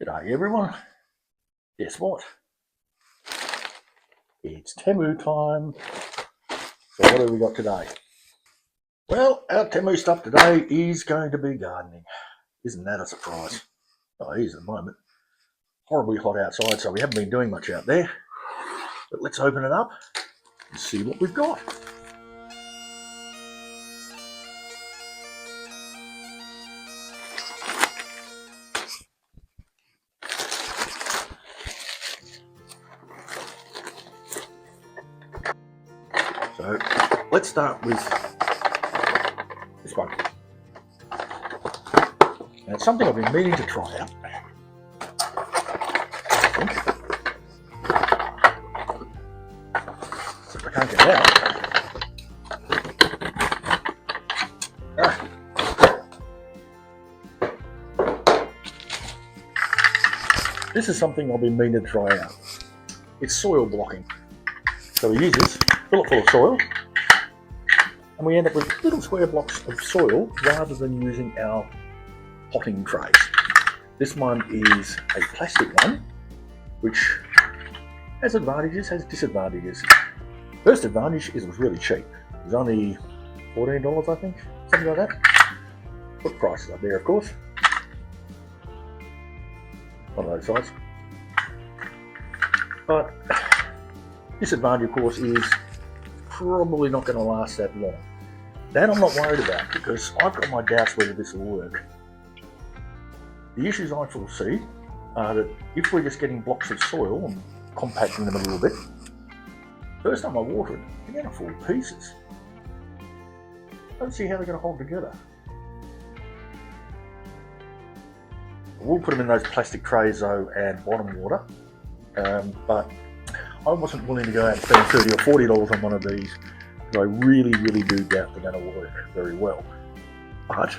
G'day everyone. Guess what? It's Temu time. So what have we got today? Well, our Temu stuff today is going to be gardening. Isn't that a surprise? Oh, it is at the moment. Horribly hot outside, so we haven't been doing much out there. But let's open it up and see what we've got. So let's start with this one. And it's something I've been meaning to try out. If I can't get it out. This is something I've been meaning to try out. It's soil blocking. So we use this, fill it full of soil, and we end up with little square blocks of soil rather than using our potting trays. This one is a plastic one, which has advantages, has disadvantages. First advantage is it was really cheap. It was only $14, I think, something like that. Put prices up there, of course. One of those size. But disadvantage, of course, is probably not going to last that long. That I'm not worried about because I've got my doubts whether this will work. The issues I foresee are that if we're just getting blocks of soil and compacting them a little bit, first time I water it, they're going to fall to pieces. I don't see how they're going to hold together. We'll put them in those plastic trays though and bottom water, but I wasn't willing to go out and spend $30 or $40 on one of these because I really do doubt they're going to work very well. But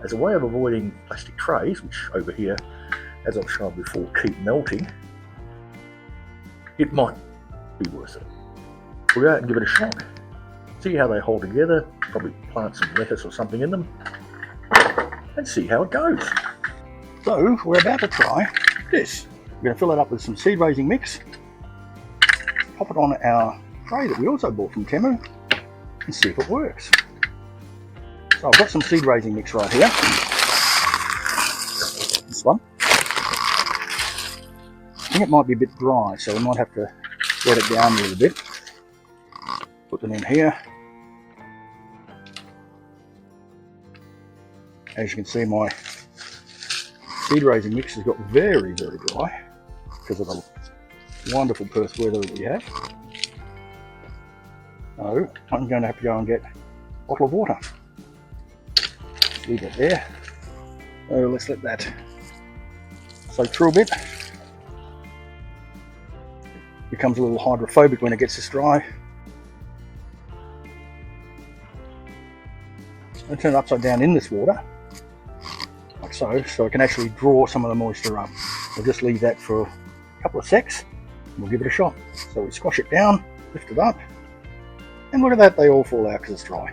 as a way of avoiding plastic trays, which over here, as I've shown before, keep melting, it might be worth it. We'll go out and give it a shot, see how they hold together, probably plant some lettuce or something in them, and see how it goes. So we're about to try this. We're going to fill it up with some seed raising mix, pop it on our tray that we also bought from Temu, and see if it works. So I've got some seed raising mix right here. This one. I think it might be a bit dry, so we might have to wet it down a little bit. Put them in here. As you can see, my seed raising mix has got very dry because of the wonderful Perth weather that we have. So I'm going to have to go and get a bottle of water. Leave it there. So let's let that soak through a bit. Becomes a little hydrophobic when it gets this dry. I'll turn it upside down in this water, like so it can actually draw some of the moisture up. We'll just leave that for a couple of secs and we'll give it a shot. So we squash it down, lift it up, and look at that, they all fall out because it's dry.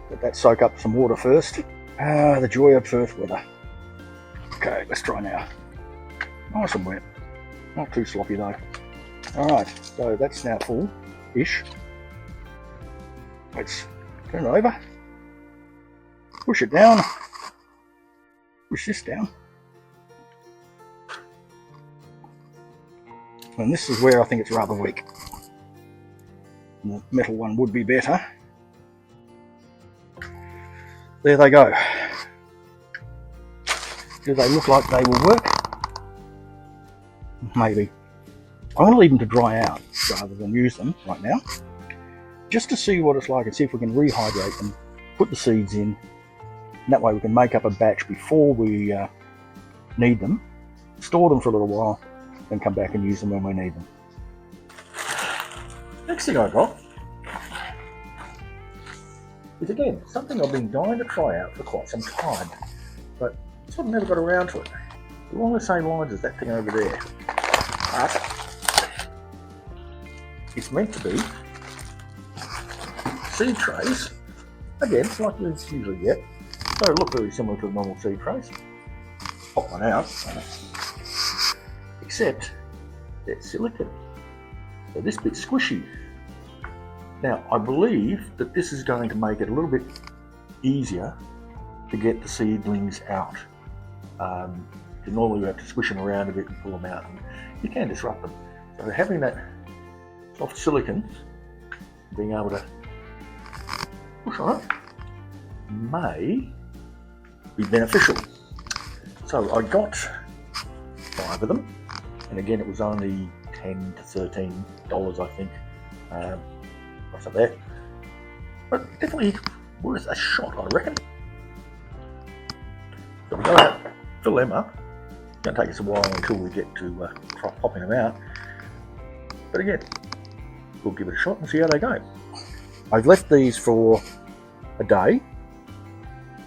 Let that soak up some water first. The joy of Perth weather. Okay, let's try now. Nice and wet, not too sloppy though. Alright, so that's now full-ish. Let's turn it over, push it down, push this down. And this is where I think it's rather weak. The metal one would be better. There they go. Do they look like they will work? Maybe. I'm going to leave them to dry out rather than use them right now, just to see what it's like and see if we can rehydrate them, put the seeds in, and that way we can make up a batch before we need them, store them for a little while, then come back and use them when we need them. Next thing I got is, again, something I've been dying to try out for quite some time, but I've never got around to it. Along the same lines as that thing over there. But it's meant to be seed trays. Again, like you usually get. They look very similar to normal seed trays. Pop one out. except they're silicone. So this bit's squishy. Now, I believe that this is going to make it a little bit easier to get the seedlings out. Because normally we have to squish them around a bit and pull them out, and you can disrupt them. So having that soft silicone, being able to push on it, may be beneficial. So I got 5 of them, and again it was only $10 to $13, I think. What's up there? But definitely worth a shot, I reckon. So we go out, fill them up. It's going to take us a while until we get to try popping them out. But again, we'll give it a shot and see how they go. I've left these for a day.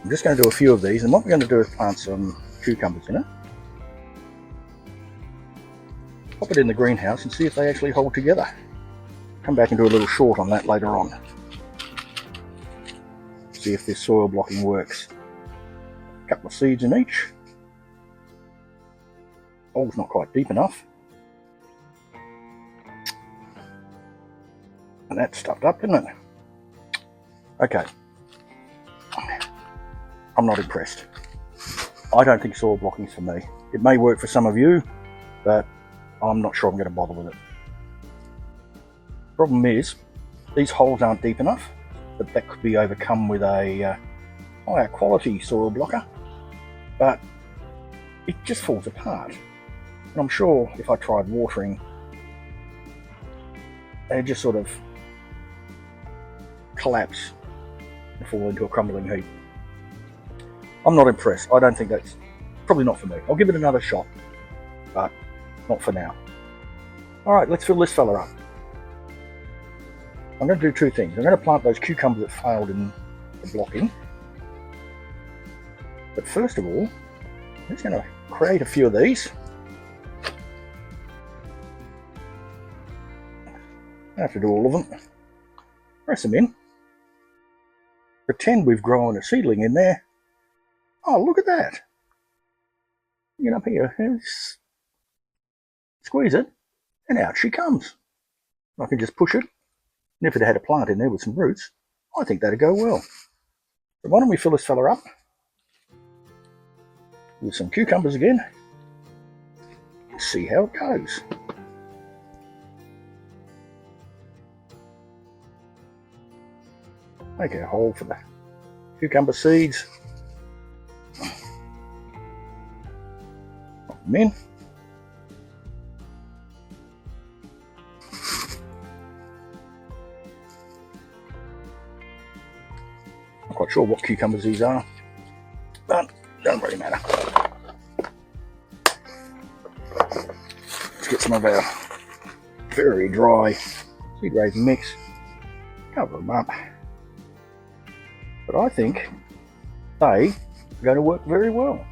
I'm just going to do a few of these, and what we're going to do is plant some cucumbers in it. Pop it in the greenhouse and see if they actually hold together. Come back and do a little short on that later on. See if this soil blocking works. A couple of seeds in each. Hole's not quite deep enough. And that's stuffed up, isn't it? Okay. I'm not impressed. I don't think soil blocking's for me. It may work for some of you, but I'm not sure I'm going to bother with it. Problem is, these holes aren't deep enough, but that could be overcome with a higher quality soil blocker, but it just falls apart. And I'm sure if I tried watering, they'd just sort of collapse and fall into a crumbling heap. I'm not impressed. I don't think that's probably not for me. I'll give it another shot, but not for now. Alright, let's fill this fella up. I'm going to do 2 things. I'm going to plant those cucumbers that failed in the blocking. But first of all, I'm just going to create a few of these. I don't have to do all of them. Press them in. Pretend we've grown a seedling in there. Oh, look at that. Get up here, squeeze it, and out she comes. I can just push it. And if it had a plant in there with some roots, I think that'd go well. So why don't we fill this fella up with some cucumbers again and see how it goes. Make a hole for the cucumber seeds. Pop them in. Not quite sure what cucumbers these are, but doesn't really matter. Let's get some of our very dry seed raising mix, cover them up. But I think they are going to work very well.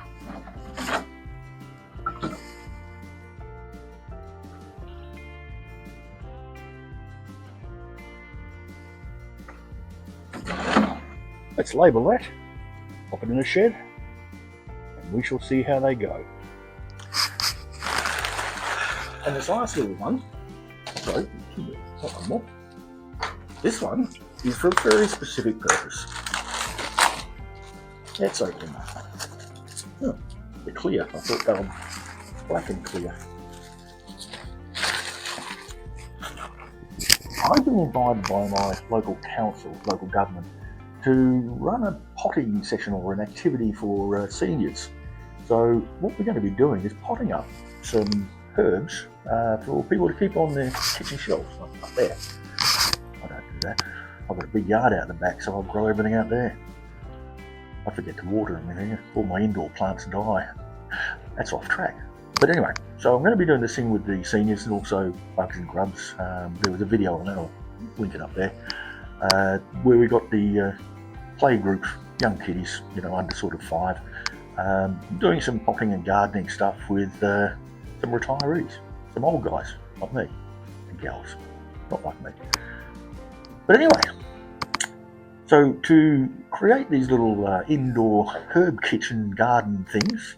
Let's label that, pop it in a shed, and we shall see how they go. And this last little one, sorry, not one more. This one is for a very specific purpose. Let's open them up. Oh, they're clear. I thought they were black and clear. I've been invited by my local council, local government, to run a potting session or an activity for seniors. So what we're going to be doing is potting up some herbs for people to keep on their kitchen shelves up there. I don't do that. I've got a big yard out the back, so I'll grow everything out there. I forget to water them in here. All my indoor plants die. That's off track. But anyway, so I'm going to be doing this thing with the seniors and also bugs and grubs. There was a video on that, I'll link it up there, where we got the play group, young kiddies, you know, under sort of 5, doing some potting and gardening stuff with some retirees, some old guys, not me, and gals, not like me. But anyway, so to create these little indoor herb kitchen garden things,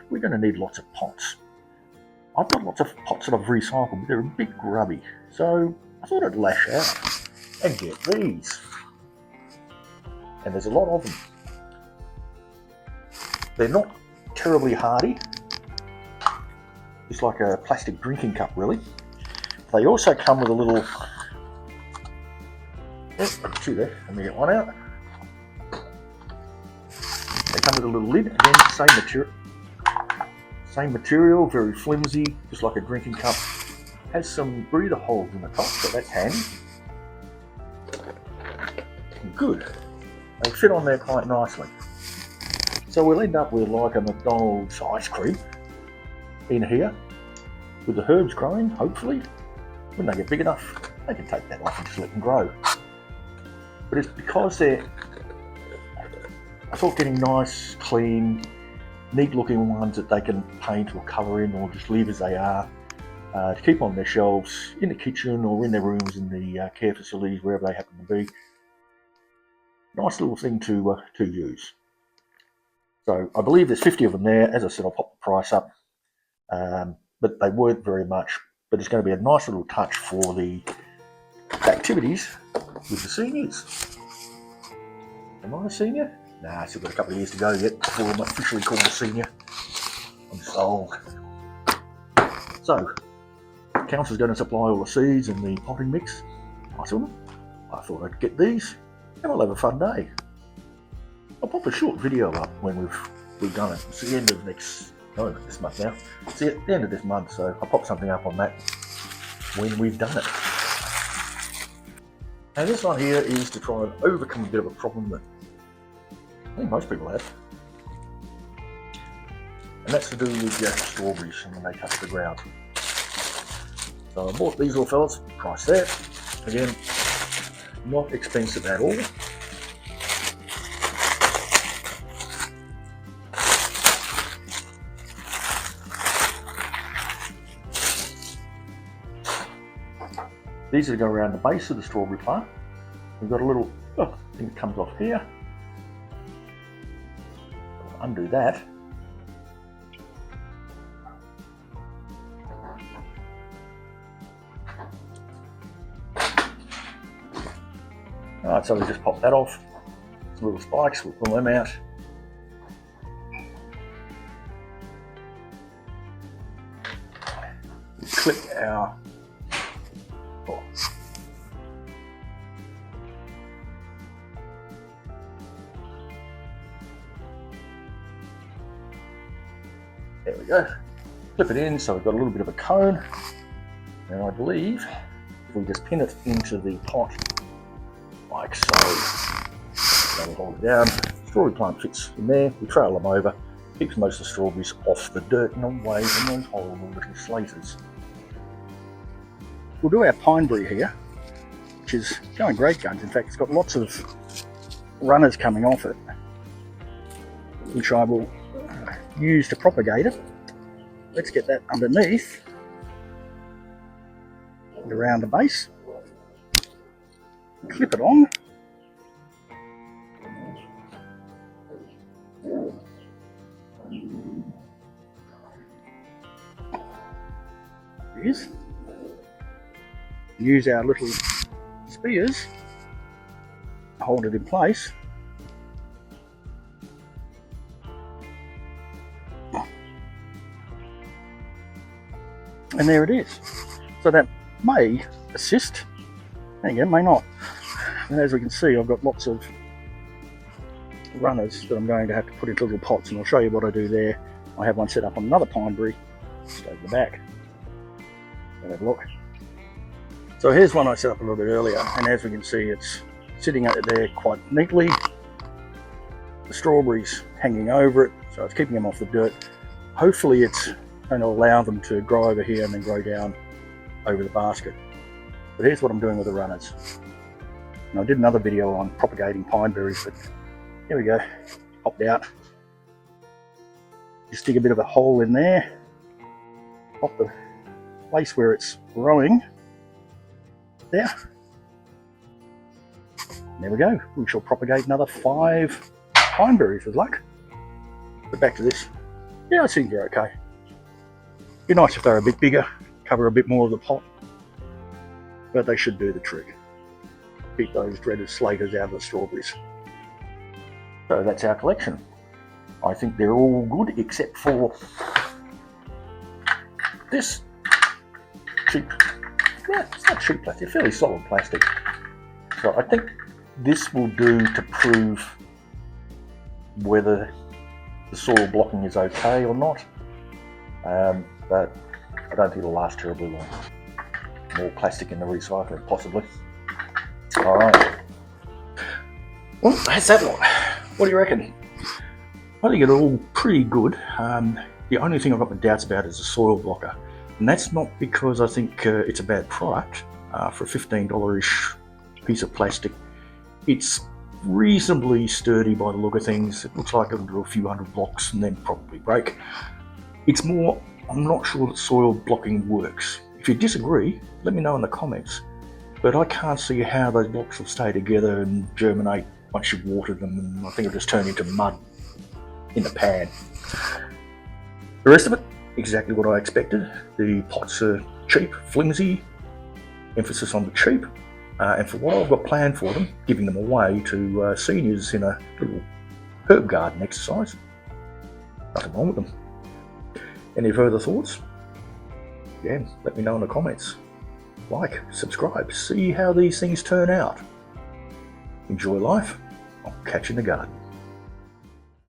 we're going to need lots of pots. I've got lots of pots that I've recycled, but they're a bit grubby. So I thought I'd lash out and get these. And there's a lot of them. They're not terribly hardy. It's like a plastic drinking cup, really. They also come with a little... Oh, two there. Let me get one out. They come with a little lid. Again, same material, very flimsy, just like a drinking cup. Has some breather holes in the top, so that's handy. Good. They fit on there quite nicely. So we'll end up with like a McDonald's ice cream in here, with the herbs growing, hopefully. When they get big enough, they can take that off and just let them grow. But it's because they're, I thought, getting nice, clean, neat looking ones that they can paint or colour in or just leave as they are, to keep on their shelves in the kitchen or in their rooms in the care facilities, wherever they happen to be. Nice little thing to use. So I believe there's 50 of them there. As I said, I'll pop the price up, but they weren't very much. But it's going to be a nice little touch for the activities with the seniors. Am I a senior? Nah, I've still got a couple of years to go yet before I'm officially called a senior. I'm just old. So, the council's going to supply all the seeds and the potting mix. Nice of them. I thought I'd get these and we'll have a fun day. I'll pop a short video up when we've done it. It's the end of this month now. It's the end of this month, so I'll pop something up on that when we've done it. And this one here is to try and overcome a bit of a problem that I think most people have. And that's to do with strawberries and when they touch the ground. So I bought these little fellas, price there. Again, not expensive at all. These are to go around the base of the strawberry plant. We've got a little thing that comes off here. Undo that. Alright, so we just pop that off. Some little spikes, we'll pull them out. We clip our there we go. Flip it in so we've got a little bit of a cone. And I believe if we just pin it into the pot like so, that'll hold it down. Strawberry plant fits in there. We trail them over. Keeps most of the strawberries off the dirt and away from those horrible little slaters. We'll do our pineberry here, which is going great guns. In fact, it's got lots of runners coming off it, which I will use to propagate it. Let's get that underneath and around the base. Clip it on. There it is. Use our little spears to hold it in place. And there it is. So that may assist, and again, may not. And as we can see, I've got lots of runners that I'm going to have to put into little pots, and I'll show you what I do there. I have one set up on another pineberry, just over the back. Have a look. So here's one I set up a little bit earlier, and as we can see, it's sitting out there quite neatly. The strawberries hanging over it, so it's keeping them off the dirt. Hopefully it's going to allow them to grow over here and then grow down over the basket. But here's what I'm doing with the runners. And I did another video on propagating pineberries, but here we go, popped out. Just dig a bit of a hole in there, pop the place where it's growing there. And there we go. We shall propagate another 5 pineberries with luck. But back to this. Yeah, I think you're okay. Be nice if they're a bit bigger, cover a bit more of the pot, but they should do the trick. Keep those dreaded slaters out of the strawberries. So that's our collection. I think they're all good except for this cheap, yeah, it's not cheap plastic, it's fairly solid plastic. So I think this will do to prove whether the soil blocking is okay or not, but I don't think it'll last terribly long. More plastic in the recycler, possibly. Alright. Well, that's that lot. What do you reckon? I think it's all pretty good. The only thing I've got my doubts about is the soil blocker. And that's not because I think it's a bad product. For a $15-ish piece of plastic, it's reasonably sturdy by the look of things. It looks like it'll do a few hundred blocks and then probably break. It's more, I'm not sure that soil blocking works. If you disagree, let me know in the comments. But I can't see how those blocks will stay together and germinate once you've watered them, and I think it'll just turn into mud in the pan. The rest of it, exactly what I expected. The pots are cheap, flimsy, emphasis on the cheap. And for what I've got planned for them, giving them away to seniors in a little herb garden exercise. Nothing wrong with them. Any further thoughts? Again, let me know in the comments. Like, subscribe, see how these things turn out. Enjoy life. I'll catch you in the garden.